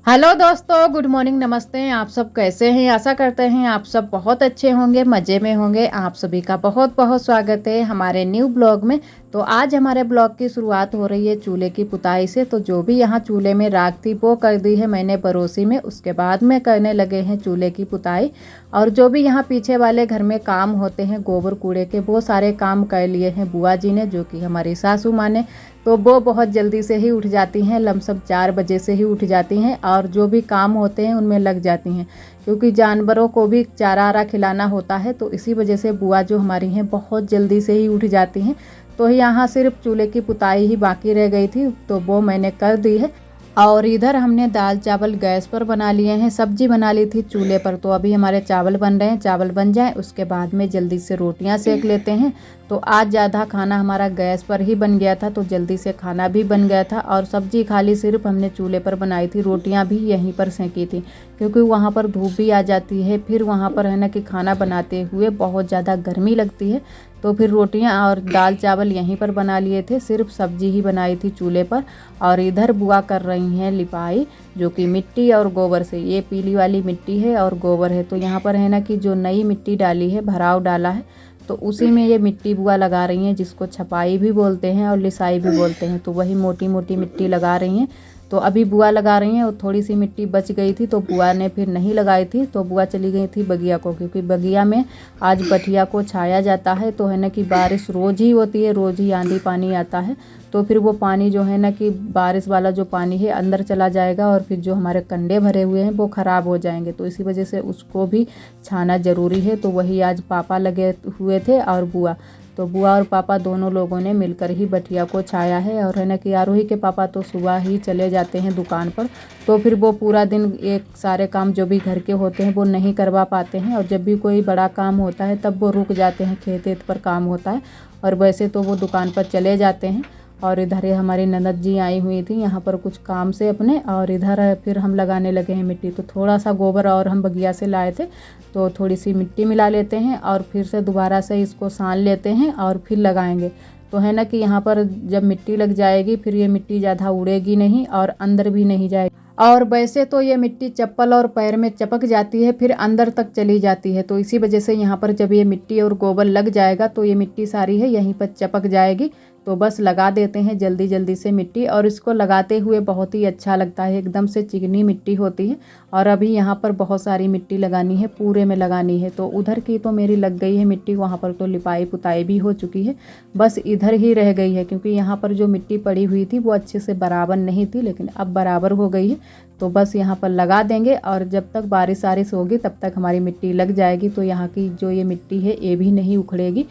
Hello दोस्तों, good morning, नमस्ते। आप सब कैसे हैं? आशा करते हैं आप सब बहुत अच्छे होंगे, मज़े में होंगे। आप सभी का बहुत बहुत स्वागत है हमारे न्यू ब्लॉग में। तो आज हमारे ब्लॉग की शुरुआत हो रही है चूल्हे की पुताई से। तो जो भी यहाँ चूल्हे में राख थी वो कर दी है मैंने बरोसी में। उसके बाद में करने लगे हैं चूल्हे की पुताई। और जो भी यहाँ पीछे वाले घर में काम होते हैं गोबर कूड़े के, वो सारे काम कर लिए हैं बुआ जी ने, जो कि हमारी सासू माँ ने। तो वो बहुत जल्दी से ही उठ जाती हैं, लमसम 4 बजे से ही उठ जाती हैं और जो भी काम होते हैं उनमें लग जाती हैं, क्योंकि जानवरों को भी चारा आरा खिलाना होता है। तो इसी वजह से बुआ जो हमारी हैं बहुत जल्दी से ही उठ जाती हैं। तो यहाँ सिर्फ चूल्हे की पुताई ही बाकी रह गई थी, तो वो मैंने कर दी है। और इधर हमने दाल चावल गैस पर बना लिए हैं, सब्जी बना ली थी चूल्हे पर। तो अभी हमारे चावल बन रहे हैं, चावल बन जाए उसके बाद में जल्दी से रोटियां सेक लेते हैं। तो आज ज़्यादा खाना हमारा गैस पर ही बन गया था, तो जल्दी से खाना भी बन गया था। और सब्जी खाली सिर्फ हमने चूल्हे पर बनाई थी, रोटियां भी यहीं पर सेकी थी, क्योंकि वहाँ पर धूप भी आ जाती है। फिर वहाँ पर है ना कि खाना बनाते हुए बहुत ज़्यादा गर्मी लगती है। तो फिर रोटियां और दाल चावल यहीं पर बना लिए थे, सिर्फ सब्जी ही बनाई थी चूल्हे पर। और इधर बुआ कर रही हैं लिपाई, जो कि मिट्टी और गोबर से, ये पीली वाली मिट्टी है और गोबर है। तो यहाँ पर है ना कि जो नई मिट्टी डाली है, भराव डाला है, तो उसी में ये मिट्टी बुआ लगा रही हैं, जिसको छपाई भी बोलते हैं और लिसाई भी बोलते हैं। तो वही मोटी मोटी मिट्टी लगा रही हैं। तो अभी बुआ लगा रही हैं और थोड़ी सी मिट्टी बच गई थी, तो बुआ ने फिर नहीं लगाई थी। तो बुआ चली गई थी बगिया को, क्योंकि बगिया में आज बठिया को छाया जाता है। तो है ना कि बारिश रोज़ ही होती है, रोज़ ही आंधी पानी आता है। तो फिर वो पानी जो है ना कि बारिश वाला जो पानी है अंदर चला जाएगा, और फिर जो हमारे कंडे भरे हुए हैं वो ख़राब हो जाएंगे। तो इसी वजह से उसको भी छाना ज़रूरी है। तो वही आज पापा लगे हुए थे और बुआ। तो बुआ और पापा दोनों लोगों ने मिलकर ही बठिया को छाया है। और है ना कि आरोही के पापा तो सुबह ही चले जाते हैं दुकान पर, तो फिर वो पूरा दिन एक सारे काम जो भी घर के होते हैं वो नहीं करवा पाते हैं। और जब भी कोई बड़ा काम होता है तब वो रुक जाते हैं, खेत वेत पर काम होता है, और वैसे तो वो दुकान पर चले जाते हैं। और इधर ये हमारी ननद जी आई हुई थी यहाँ पर कुछ काम से अपने, और इधर फिर हम लगाने लगे हैं मिट्टी। तो थोड़ा सा गोबर और हम बगिया से लाए थे, तो थोड़ी सी मिट्टी मिला लेते हैं और फिर से दोबारा से इसको सान लेते हैं और फिर लगाएंगे। तो है ना कि यहाँ पर जब मिट्टी लग जाएगी फिर ये मिट्टी ज़्यादा उड़ेगी नहीं और अंदर भी नहीं जाएगी। और वैसे तो ये मिट्टी चप्पल और पैर में चपक जाती है, फिर अंदर तक चली जाती है। तो इसी वजह से यहाँ पर जब ये मिट्टी और गोबर लग जाएगा तो ये मिट्टी सारी है यहीं पर चपक जाएगी। तो बस लगा देते हैं जल्दी जल्दी से मिट्टी, और इसको लगाते हुए बहुत ही अच्छा लगता है, एकदम से चिकनी मिट्टी होती है। और अभी यहाँ पर बहुत सारी मिट्टी लगानी है, पूरे में लगानी है। तो उधर की तो मेरी लग गई है मिट्टी, वहाँ पर तो लिपाई पुताई भी हो चुकी है, बस इधर ही रह गई है, क्योंकि यहाँ पर जो मिट्टी पड़ी हुई थी वो अच्छे से बराबर नहीं थी, लेकिन अब बराबर हो गई है। तो बस यहाँ पर लगा देंगे, और जब तक बारिश वारिश होगी तब तक हमारी मिट्टी लग जाएगी। तो यहाँ की जो ये मिट्टी है ये भी नहीं उखड़ेगी।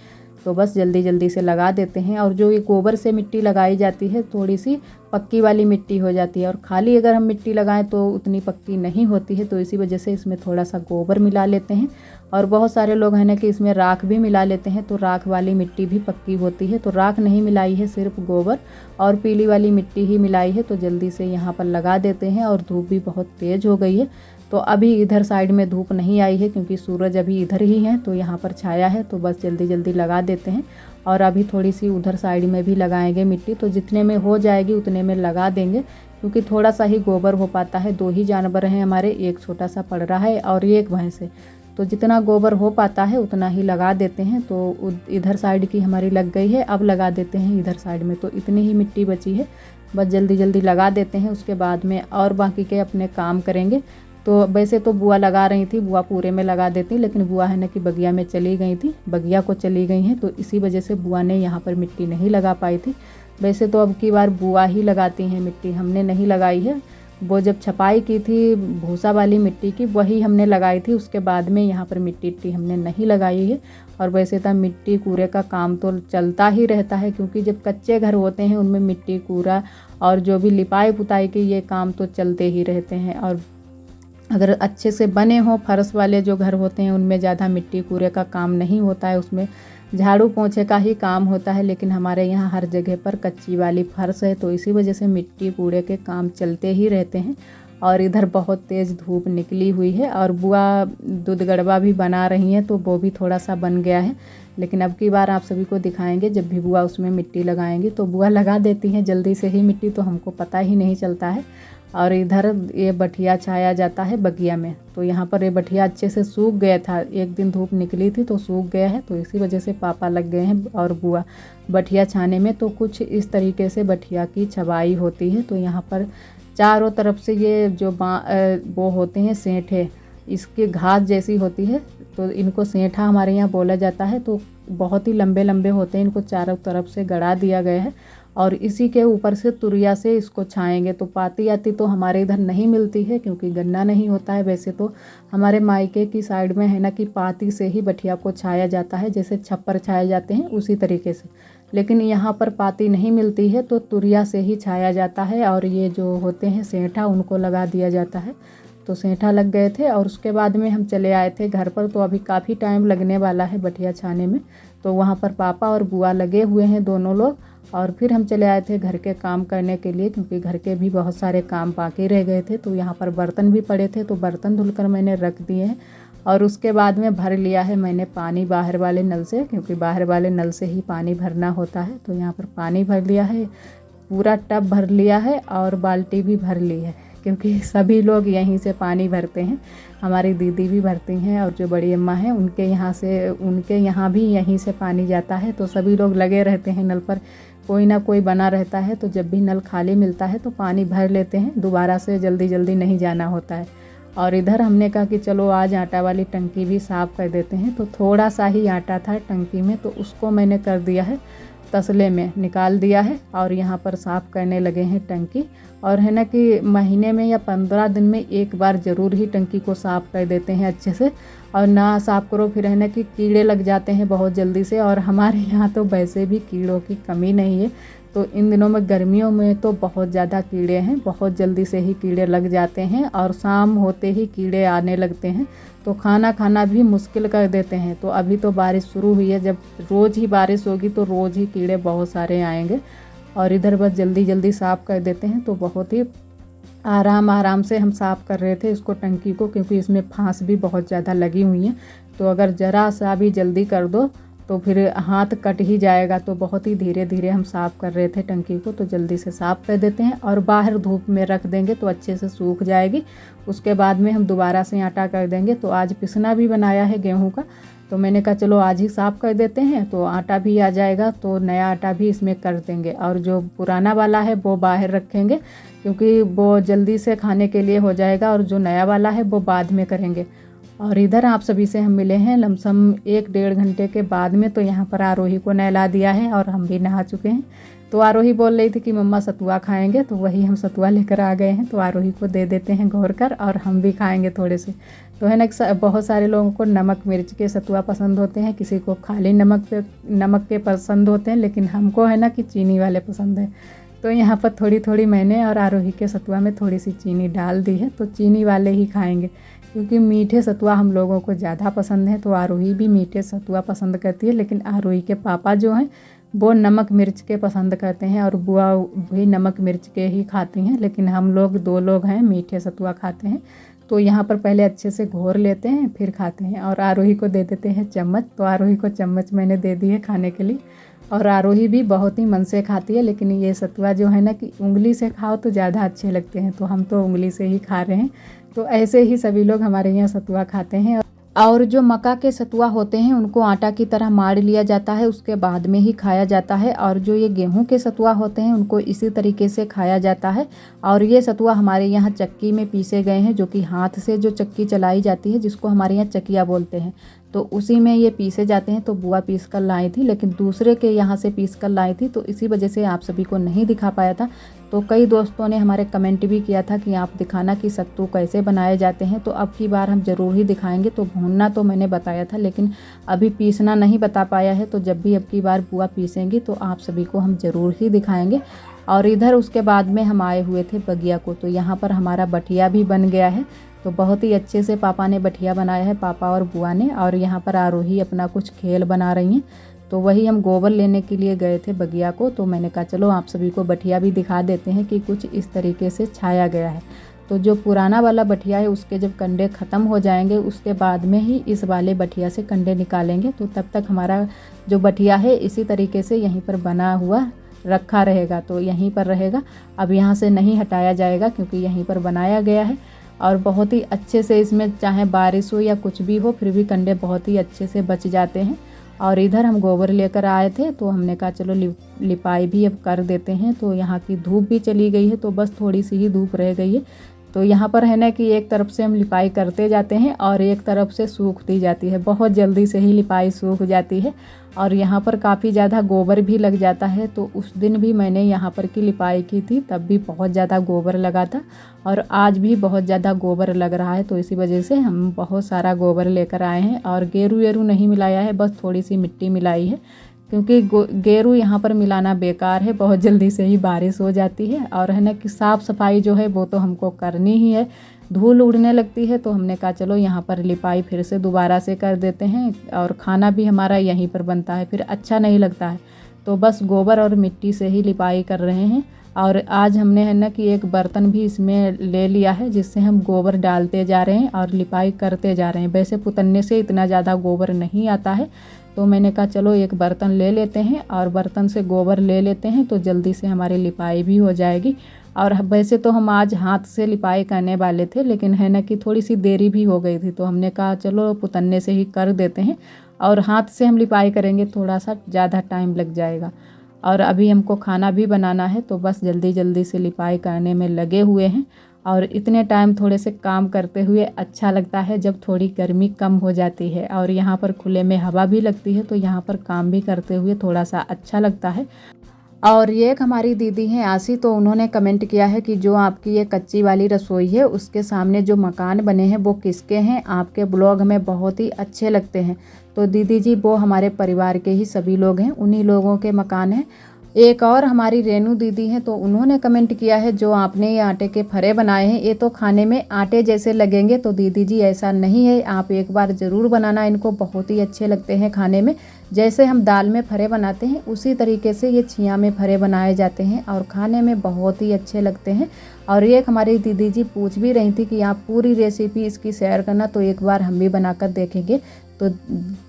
तो बस जल्दी जल्दी से लगा देते हैं। और जो ये गोबर से मिट्टी लगाई जाती है थोड़ी सी पक्की वाली मिट्टी हो जाती है, और खाली अगर हम मिट्टी लगाएं तो उतनी पक्की नहीं होती है। तो इसी वजह से इसमें थोड़ा सा गोबर मिला लेते हैं। और बहुत सारे लोग हैं ना कि इसमें राख भी मिला लेते हैं, तो राख वाली मिट्टी भी पक्की होती है। तो राख नहीं मिलाई है, सिर्फ गोबर और पीली वाली मिट्टी ही मिलाई है। तो जल्दी से यहाँ पर लगा देते हैं। और धूप भी बहुत तेज़ हो गई है, तो अभी इधर साइड में धूप नहीं आई है, क्योंकि सूरज अभी इधर ही है, तो यहाँ पर छाया है। तो बस जल्दी जल्दी लगा देते हैं। और अभी थोड़ी सी उधर साइड में भी लगाएंगे मिट्टी, तो जितने में हो जाएगी उतने में लगा देंगे, क्योंकि थोड़ा सा ही गोबर हो पाता है। 2 ही जानवर हैं हमारे, एक छोटा सा पड़ रहा है और एक भैंस है। तो जितना गोबर हो पाता है उतना ही लगा देते हैं। तो इधर साइड की हमारी लग गई है, अब लगा देते हैं इधर साइड में। तो इतनी ही मिट्टी बची है, बस जल्दी जल्दी लगा देते हैं, उसके बाद में और बाकी के अपने काम करेंगे। तो वैसे तो बुआ लगा रही थी, बुआ पूरे में लगा देती, लेकिन बुआ है ना कि बगिया में चली गई थी, बगिया को चली गई हैं। तो इसी वजह से बुआ ने यहाँ पर मिट्टी नहीं लगा पाई थी। वैसे तो अब की बार बुआ ही लगाती हैं मिट्टी, हमने नहीं लगाई है। वो जब छपाई की थी भूसा वाली मिट्टी की, वही हमने लगाई थी। उसके बाद में यहाँ पर मिट्टी हमने नहीं लगाई है। और वैसे तो मिट्टी कूड़े का काम तो चलता ही रहता है, क्योंकि जब कच्चे घर होते हैं उनमें मिट्टी कूड़ा और जो भी लिपाई पुताई के ये काम तो चलते ही रहते हैं। और अगर अच्छे से बने हों फर्श वाले जो घर होते हैं उनमें ज़्यादा मिट्टी कूड़े का काम नहीं होता है, उसमें झाड़ू पोंछे का ही काम होता है। लेकिन हमारे यहाँ हर जगह पर कच्ची वाली फर्श है, तो इसी वजह से मिट्टी कूड़े के काम चलते ही रहते हैं। और इधर बहुत तेज़ धूप निकली हुई है, और बुआ दूध गड़बा भी बना रही हैं, तो वो भी थोड़ा सा बन गया है। लेकिन अब की बार आप सभी को दिखाएंगे, जब भी बुआ उसमें मिट्टी लगाएंगी तो बुआ लगा देती हैं जल्दी से ही मिट्टी, तो हमको पता ही नहीं चलता है। और इधर ये बठिया छाया जाता है बगिया में। तो यहाँ पर ये बठिया अच्छे से सूख गया था, एक दिन धूप निकली थी तो सूख गया है, तो इसी वजह से पापा लग गए हैं और बुआ बठिया छाने में। तो कुछ इस तरीके से बठिया की छबाई होती है। तो यहाँ पर चारों तरफ से ये जो वो होते हैं सेंठे, इसकी घास जैसी होती है, तो इनको सेंठा हमारे यहाँ बोला जाता है। तो बहुत ही लंबे लंबे होते हैं, इनको चारों तरफ से गड़ा दिया गया है और इसी के ऊपर से तुरिया से इसको छाएंगे। तो पाती आती तो हमारे इधर नहीं मिलती है क्योंकि गन्ना नहीं होता है। वैसे तो हमारे मायके की साइड में है ना कि पाती से ही बठिया को छाया जाता है, जैसे छप्पर छाए जाते हैं उसी तरीके से। लेकिन यहाँ पर पाती नहीं मिलती है तो तुरिया से ही छाया जाता है और ये जो होते हैं सेंठा उनको लगा दिया जाता है। तो सेंठा लग गए थे और उसके बाद में हम चले आए थे घर पर। तो अभी काफ़ी टाइम लगने वाला है बठिया छाने में। तो वहाँ पर पापा और बुआ लगे हुए हैं दोनों लोग, और फिर हम चले आए थे घर के काम करने के लिए क्योंकि घर के भी बहुत सारे काम बाकी रह गए थे। तो यहाँ पर बर्तन भी पड़े थे, तो बर्तन धुलकर मैंने रख दिए हैं और उसके बाद में भर लिया है मैंने पानी बाहर वाले नल से, क्योंकि बाहर वाले नल से ही पानी भरना होता है। तो यहाँ पर पानी भर लिया है, पूरा टब भर लिया है और बाल्टी भी भर ली है क्योंकि सभी लोग यहीं से पानी भरते हैं। हमारी दीदी भी भरती हैं और जो बड़ी अम्मा हैं उनके यहाँ भी यहीं से पानी जाता है। तो सभी लोग लगे रहते हैं नल पर, कोई ना कोई बना रहता है। तो जब भी नल खाली मिलता है तो पानी भर लेते हैं, दोबारा से जल्दी जल्दी नहीं जाना होता है। और इधर हमने कहा कि चलो आज आटा वाली टंकी भी साफ़ कर देते हैं। तो थोड़ा सा ही आटा था टंकी में, तो उसको मैंने कर दिया है तसले में निकाल दिया है और यहाँ पर साफ़ करने लगे हैं टंकी। और है ना कि महीने में या 15 दिन में एक बार ज़रूर ही टंकी को साफ़ कर देते हैं अच्छे से, और ना साफ़ करो फिर है ना कि कीड़े लग जाते हैं बहुत जल्दी से। और हमारे यहाँ तो वैसे भी कीड़ों की कमी नहीं है, तो इन दिनों में गर्मियों में तो बहुत ज़्यादा कीड़े हैं, बहुत जल्दी से ही कीड़े लग जाते हैं और शाम होते ही कीड़े आने लगते हैं। तो खाना खाना भी मुश्किल कर देते हैं। तो अभी तो बारिश शुरू हुई है, जब रोज़ ही बारिश होगी तो रोज़ ही कीड़े बहुत सारे आएंगे। और इधर बस जल्दी जल्दी साफ़ कर देते हैं। तो बहुत ही आराम से हम साफ़ कर रहे थे इसको टंकी को, क्योंकि इसमें फांस भी बहुत ज़्यादा लगी हुई हैं। तो अगर ज़रा सा भी जल्दी कर दो तो फिर हाथ कट ही जाएगा। तो बहुत ही धीरे धीरे हम साफ़ कर रहे थे टंकी को। तो जल्दी से साफ़ कर देते हैं और बाहर धूप में रख देंगे तो अच्छे से सूख जाएगी। उसके बाद में हम दोबारा से आटा कर देंगे। तो आज पिसना भी बनाया है गेहूं का, तो मैंने कहा चलो आज ही साफ़ कर देते हैं, तो आटा भी आ जाएगा, तो नया आटा भी इसमें कर देंगे। और जो पुराना वाला है वो बाहर रखेंगे क्योंकि वो जल्दी से खाने के लिए हो जाएगा, और जो नया वाला है वो बाद में करेंगे। और इधर आप सभी से हम मिले हैं लमसम 1-1.5 घंटे के बाद में। तो यहाँ पर आरोही को नहला दिया है और हम भी नहा चुके हैं। तो आरोही बोल रही थी कि मम्मा सतुआ खाएंगे, तो वही हम सतुआ लेकर आ गए हैं। तो आरोही को दे देते हैं घोर कर और हम भी खाएंगे थोड़े से। तो है ना, बहुत सारे लोगों को नमक मिर्च के सतुआ पसंद होते हैं, किसी को खाली नमक के पसंद होते हैं, लेकिन हमको है ना कि चीनी वाले पसंद है। तो यहाँ पर थोड़ी थोड़ी मैंने और आरोही के सतुआ में थोड़ी सी चीनी डाल दी है। तो चीनी वाले ही खाएंगे क्योंकि मीठे सतुआ हम लोगों को ज़्यादा पसंद है। तो आरोही भी मीठे सतुआ पसंद करती है, लेकिन आरोही के पापा जो हैं वो नमक मिर्च के पसंद करते हैं और बुआ भी नमक मिर्च के ही खाती हैं। लेकिन हम लोग 2 लोग हैं मीठे सतुआ खाते हैं। तो यहाँ पर पहले अच्छे से घोर लेते हैं फिर खाते हैं। और आरोही को दे देते हैं चम्मच। तो आरोही को चम्मच मैंने दे दी है खाने के लिए, और आरोही भी बहुत ही मन से खाती है। लेकिन ये सतुआ जो है ना कि उंगली से खाओ तो ज़्यादा अच्छे लगते हैं, तो हम तो उंगली से ही खा रहे हैं। तो ऐसे ही सभी लोग हमारे यहाँ सतुआ खाते हैं। और जो मक्का के सतुआ होते हैं उनको आटा की तरह मार लिया जाता है, उसके बाद में ही खाया जाता है। और जो ये गेहूं के सतुआ होते हैं उनको इसी तरीके से खाया जाता है। और ये सतुआ हमारे यहाँ चक्की में पीसे गए हैं, जो कि हाथ से जो चक्की चलाई जाती है जिसको हमारे यहाँ चकिया बोलते हैं, तो उसी में ये पीसे जाते हैं। तो बुआ पीस कर लाई थी, लेकिन दूसरे के यहाँ से पीस कर लाई थी, तो इसी वजह से आप सभी को नहीं दिखा पाया था। तो कई दोस्तों ने हमारे कमेंट भी किया था कि आप दिखाना कि सत्तू कैसे बनाए जाते हैं। तो अब की बार हम ज़रूर ही दिखाएंगे। तो भूनना तो मैंने बताया था, लेकिन अभी पीसना नहीं बता पाया है। तो जब भी अब की बार बुआ पीसेंगी तो आप सभी को हम ज़रूर ही दिखाएंगे। और इधर उसके बाद में हम आए हुए थे बगिया को। तो यहाँ पर हमारा बठिया भी बन गया है। तो बहुत ही अच्छे से पापा ने बठिया बनाया है, पापा और बुआ ने। और यहाँ पर आरोही अपना कुछ खेल बना रही हैं। तो वही हम गोबर लेने के लिए गए थे बगिया को। तो मैंने कहा चलो आप सभी को बठिया भी दिखा देते हैं कि कुछ इस तरीके से छाया गया है। तो जो पुराना वाला बठिया है उसके जब कंडे ख़त्म हो जाएंगे उसके बाद में ही इस वाले बठिया से कंडे निकालेंगे। तो तब तक हमारा जो बठिया है इसी तरीके से यहीं पर बना हुआ रखा रहेगा तो यहीं पर रहेगा। अब यहाँ से नहीं हटाया जाएगा क्योंकि यहीं पर बनाया गया है और बहुत ही अच्छे से इसमें चाहे बारिश हो या कुछ भी हो फिर भी कंडे बहुत ही अच्छे से बच जाते हैं। और इधर हम गोबर लेकर आए थे तो हमने कहा चलो लिपाई भी अब कर देते हैं। तो यहाँ की धूप भी चली गई है तो बस थोड़ी सी ही धूप रह गई है। तो यहाँ पर है ना कि एक तरफ से हम लिपाई करते जाते हैं और एक तरफ से सूखती जाती है, बहुत जल्दी से ही लिपाई सूख जाती है। और यहाँ पर काफ़ी ज़्यादा गोबर भी लग जाता है। तो उस दिन भी मैंने यहाँ पर की लिपाई की थी, तब भी बहुत ज़्यादा गोबर लगा था और आज भी बहुत ज़्यादा गोबर लग रहा है। तो इसी वजह से हम बहुत सारा गोबर लेकर आए हैं और गेरू वेरू नहीं मिलाया है, बस थोड़ी सी मिट्टी मिलाई है क्योंकि गेरू यहाँ पर मिलाना बेकार है, बहुत जल्दी से ही बारिश हो जाती है। और है ना कि साफ़ सफाई जो है वो तो हमको करनी ही है, धूल उड़ने लगती है। तो हमने कहा चलो यहाँ पर लिपाई फिर से दोबारा से कर देते हैं और खाना भी हमारा यहीं पर बनता है, फिर अच्छा नहीं लगता है। तो बस गोबर और मिट्टी से ही लिपाई कर रहे हैं। और आज हमने है ना कि एक बर्तन भी इसमें ले लिया है जिससे हम गोबर डालते जा रहे हैं और लिपाई करते जा रहे हैं। वैसे पुतन्ने से इतना ज़्यादा गोबर नहीं आता है तो मैंने कहा चलो एक बर्तन ले लेते हैं और बर्तन से गोबर ले लेते हैं तो जल्दी से हमारी लिपाई भी हो जाएगी। और वैसे तो हम आज हाथ से लिपाई करने वाले थे लेकिन है ना कि थोड़ी सी देरी भी हो गई थी तो हमने कहा चलो पुतन्ने से ही कर देते हैं और हाथ से हम लिपाई करेंगे थोड़ा सा ज़्यादा टाइम लग जाएगा। और अभी हमको खाना भी बनाना है तो बस जल्दी जल्दी से लिपाई करने में लगे हुए हैं। और इतने टाइम थोड़े से काम करते हुए अच्छा लगता है जब थोड़ी गर्मी कम हो जाती है और यहाँ पर खुले में हवा भी लगती है तो यहाँ पर काम भी करते हुए थोड़ा सा अच्छा लगता है। और ये एक हमारी दीदी हैं आशी, तो उन्होंने कमेंट किया है कि जो आपकी ये कच्ची वाली रसोई है उसके सामने जो मकान बने हैं वो किसके हैं, आपके ब्लॉग में बहुत ही अच्छे लगते हैं। तो दीदी जी वो हमारे परिवार के ही सभी लोग हैं, उन्हीं लोगों के मकान हैं। एक और हमारी रेनू दीदी हैं तो उन्होंने कमेंट किया है जो आपने ये आटे के फरे बनाए हैं ये तो खाने में आटे जैसे लगेंगे। तो दीदी जी ऐसा नहीं है, आप एक बार ज़रूर बनाना, इनको बहुत ही अच्छे लगते हैं खाने में। जैसे हम दाल में फरे बनाते हैं उसी तरीके से ये छिया में फरे बनाए जाते हैं और खाने में बहुत ही अच्छे लगते हैं। और ये हमारी दीदी जी पूछ भी रही थी कि आप पूरी रेसिपी इसकी शेयर करना, तो एक बार हम भी बनाकर देखेंगे। तो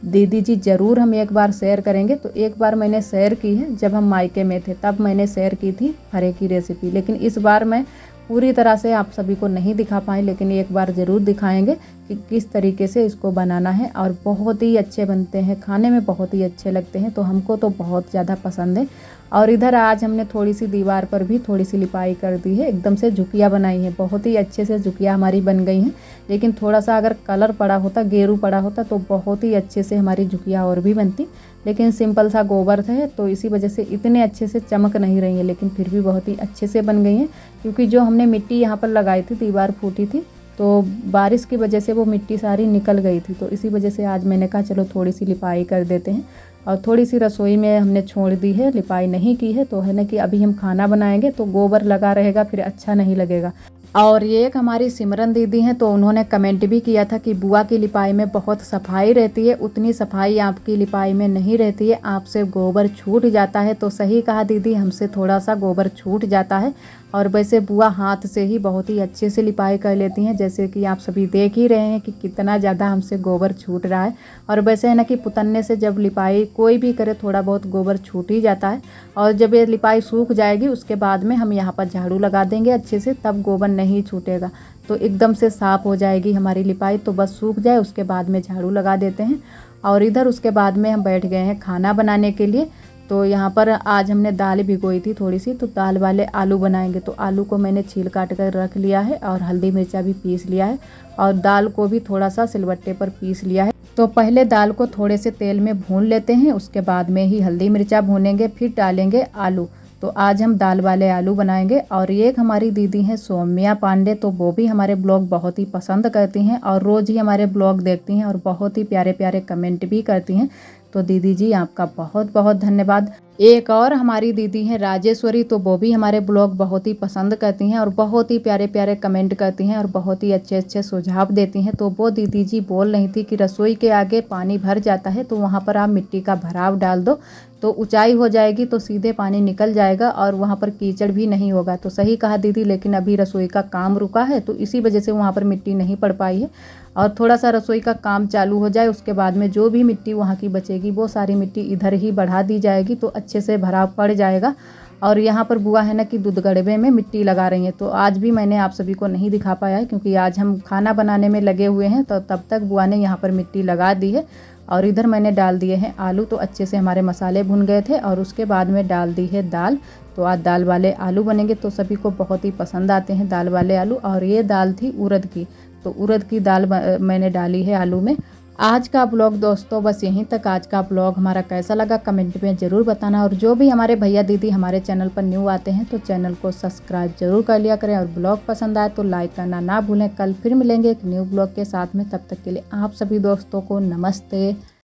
दीदी जी ज़रूर हम एक बार शेयर करेंगे। तो एक बार मैंने शेयर की है जब हम मायके में थे, तब मैंने शेयर की थी फरे की रेसिपी, लेकिन इस बार मैं पूरी तरह से आप सभी को नहीं दिखा पाए, लेकिन एक बार ज़रूर दिखाएंगे कि किस तरीके से इसको बनाना है। और बहुत ही अच्छे बनते हैं, खाने में बहुत ही अच्छे लगते हैं, तो हमको तो बहुत ज़्यादा पसंद है। और इधर आज हमने थोड़ी सी दीवार पर भी थोड़ी सी लिपाई कर दी है, एकदम से झुकिया बनाई है, बहुत ही अच्छे से झुकिया हमारी बन गई हैं। लेकिन थोड़ा सा अगर कलर पड़ा होता, गेरू पड़ा होता तो बहुत ही अच्छे से हमारी झुकिया और भी बनती, लेकिन सिंपल सा गोबर है तो इसी वजह से इतने अच्छे से चमक नहीं रही है, लेकिन फिर भी बहुत ही अच्छे से बन गई हैं। क्योंकि जो हमने मिट्टी यहाँ पर लगाई थी, दीवार फूटी थी तो बारिश की वजह से वो मिट्टी सारी निकल गई थी, तो इसी वजह से आज मैंने कहा चलो थोड़ी सी लिपाई कर देते हैं। और थोड़ी सी रसोई में हमने छोड़ दी है, लिपाई नहीं की है। तो है ना कि अभी हम खाना बनाएंगे तो गोबर लगा रहेगा, फिर अच्छा नहीं लगेगा। और ये एक हमारी सिमरन दीदी हैं तो उन्होंने कमेंट भी किया था कि बुआ की लिपाई में बहुत सफाई रहती है, उतनी सफाई आपकी लिपाई में नहीं रहती है, आपसे गोबर छूट जाता है। तो सही कहा दीदी, हमसे थोड़ा सा गोबर छूट जाता है। और वैसे बुआ हाथ से ही बहुत ही अच्छे से लिपाई कर लेती हैं, जैसे कि आप सभी देख ही रहे हैं कि कितना ज़्यादा हमसे गोबर छूट रहा है। और वैसे है ना कि पुतन्ने से जब लिपाई कोई भी करे थोड़ा बहुत गोबर छूट ही जाता है। और जब ये लिपाई सूख जाएगी उसके बाद में हम यहाँ पर झाड़ू लगा देंगे अच्छे से, तब गोबर नहीं छूटेगा, तो एकदम से साफ़ हो जाएगी हमारी लिपाई। तो बस सूख जाए उसके बाद में झाड़ू लगा देते हैं। और इधर उसके बाद में हम बैठ गए हैं खाना बनाने के लिए। तो यहाँ पर आज हमने दाल भिगोई थी थोड़ी सी, तो दाल वाले आलू बनाएंगे। तो आलू को मैंने छील काट कर रख लिया है और हल्दी मिर्चा भी पीस लिया है और दाल को भी थोड़ा सा सिलबट्टे पर पीस लिया है। तो पहले दाल को थोड़े से तेल में भून लेते हैं, उसके बाद में ही हल्दी मिर्चा भूनेंगे, फिर डालेंगे आलू। तो आज हम दाल वाले आलू बनाएंगे। और ये एक हमारी दीदी हैं सौम्या पांडे, तो वो भी हमारे ब्लॉग बहुत ही पसंद करती हैं और रोज़ ही हमारे ब्लॉग देखती हैं और बहुत ही प्यारे प्यारे कमेंट भी करती हैं। तो दीदी जी आपका बहुत बहुत धन्यवाद। एक और हमारी दीदी हैं राजेश्वरी, तो वो भी हमारे ब्लॉग बहुत ही पसंद करती हैं और बहुत ही प्यारे प्यारे कमेंट करती हैं और बहुत ही अच्छे अच्छे सुझाव देती हैं। तो वो दीदी जी बोल रही थी कि रसोई के आगे पानी भर जाता है तो वहाँ पर आप मिट्टी का भराव डाल दो, तो ऊंचाई हो जाएगी तो सीधे पानी निकल जाएगा और वहाँ पर कीचड़ भी नहीं होगा। तो सही कहा दीदी, लेकिन अभी रसोई का काम रुका है तो इसी वजह से वहाँ पर मिट्टी नहीं पड़ पाई है। और थोड़ा सा रसोई का काम चालू हो जाए उसके बाद में जो भी मिट्टी वहाँ की बचेगी वो सारी मिट्टी इधर ही बढ़ा दी जाएगी, तो अच्छे से भरा पड़ जाएगा। और यहाँ पर बुआ है ना कि दूध गड़बे में मिट्टी लगा रही हैं, तो आज भी मैंने आप सभी को नहीं दिखा पाया है क्योंकि आज हम खाना बनाने में लगे हुए हैं। तो तब तक बुआ ने यहाँ पर मिट्टी लगा दी है और इधर मैंने डाल दिए हैं आलू। तो अच्छे से हमारे मसाले भुन गए थे और उसके बाद में डाल दी है दाल। तो आज दाल वाले आलू बनेंगे, तो सभी को बहुत ही पसंद आते हैं दाल वाले आलू। और ये दाल थी उड़द की, तो उड़द की दाल मैंने डाली है आलू में। आज का ब्लॉग दोस्तों बस यहीं तक। आज का ब्लॉग हमारा कैसा लगा कमेंट में ज़रूर बताना। और जो भी हमारे भैया दीदी हमारे चैनल पर न्यू आते हैं तो चैनल को सब्सक्राइब जरूर कर लिया करें। और ब्लॉग पसंद आए तो लाइक करना ना भूलें। कल फिर मिलेंगे एक न्यू ब्लॉग के साथ में, तब तक के लिए आप सभी दोस्तों को नमस्ते।